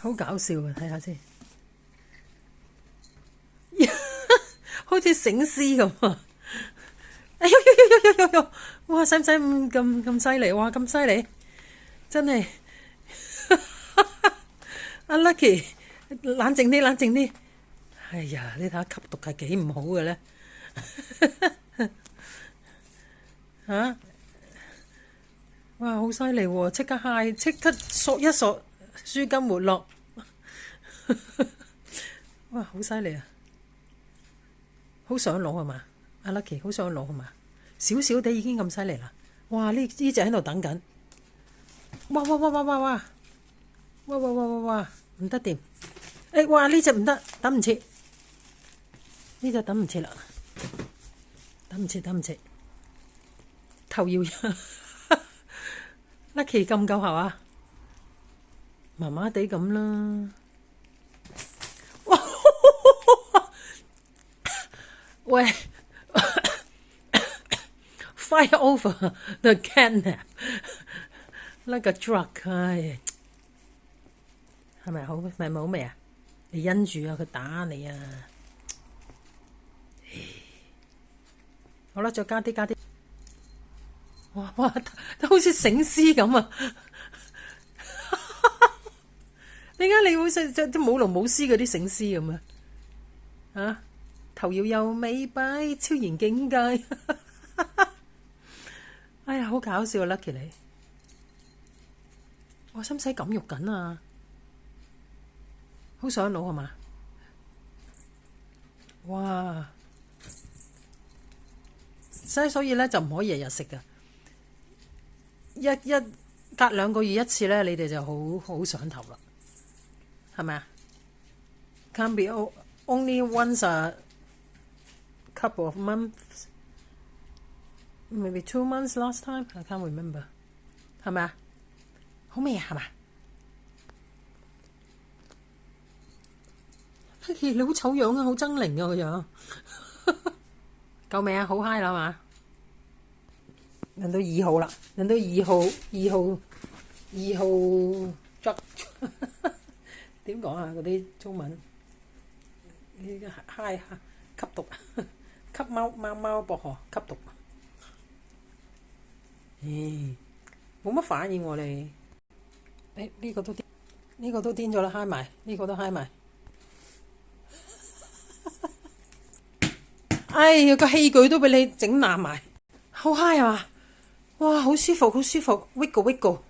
好搞笑啊！睇下先，好似醒獅咁啊！哎呦呦呦呦呦呦！哇，使唔使咁犀利？哇，咁犀利，真係阿 Lucky，冷靜啲，冷靜啲。哎呀，你睇下吸毒係幾唔好嘅咧嚇！哇，好犀利喎！即刻嗨，即刻索一索，舒筋活絡。哇，好犀利啊！好上腦係嘛？阿 Lucky 好上腦係嘛？少少地已經咁犀利啦！哇，呢隻喺度等緊。哇哇哇哇哇哇！哇哇哇哇哇！唔得掂。誒，哇！呢隻唔得，等唔切。呢隻等唔切啦，等唔切，等唔切。頭要Lucky 夠唔夠喉啊？麻麻地咁啦。哇！喂，fire over the catnip like a drug， 唉，係咪好？係咪好味啊？你因住啊，佢打你啊！好啦，再加啲加啲。哇哇，好似醒獅咁啊！點解你會似即係舞龍舞獅嗰啲醒獅咁啊？啊，頭搖又尾擺，超然境界。哎呀，好搞笑啊 Lucky 你！哇，使唔使咁肉緊啊？好上腦係嘛？哇！所以咧就唔可以日日食㗎。一隔2個月一次咧，你哋就好上頭啦，係咪啊？Can be only once a couple of months, maybe 2 months last time. I can't remember， 係咪啊？好味啊，係嘛？Lucky 你好醜樣啊，好猙獰啊個樣。夠未啊？好 high 啦嘛！輪到2號啦，輪到2號drug 點講啊？嗰啲中文呢個 high 吸毒，吸貓薄荷吸毒。咦，冇乜反應喎你？誒呢個都癲咗啦，嗨埋呢個都嗨埋。哎呀，個器具都俾你整爛埋，好 high 啊！哇，好舒服，好舒服，wiggle wiggle。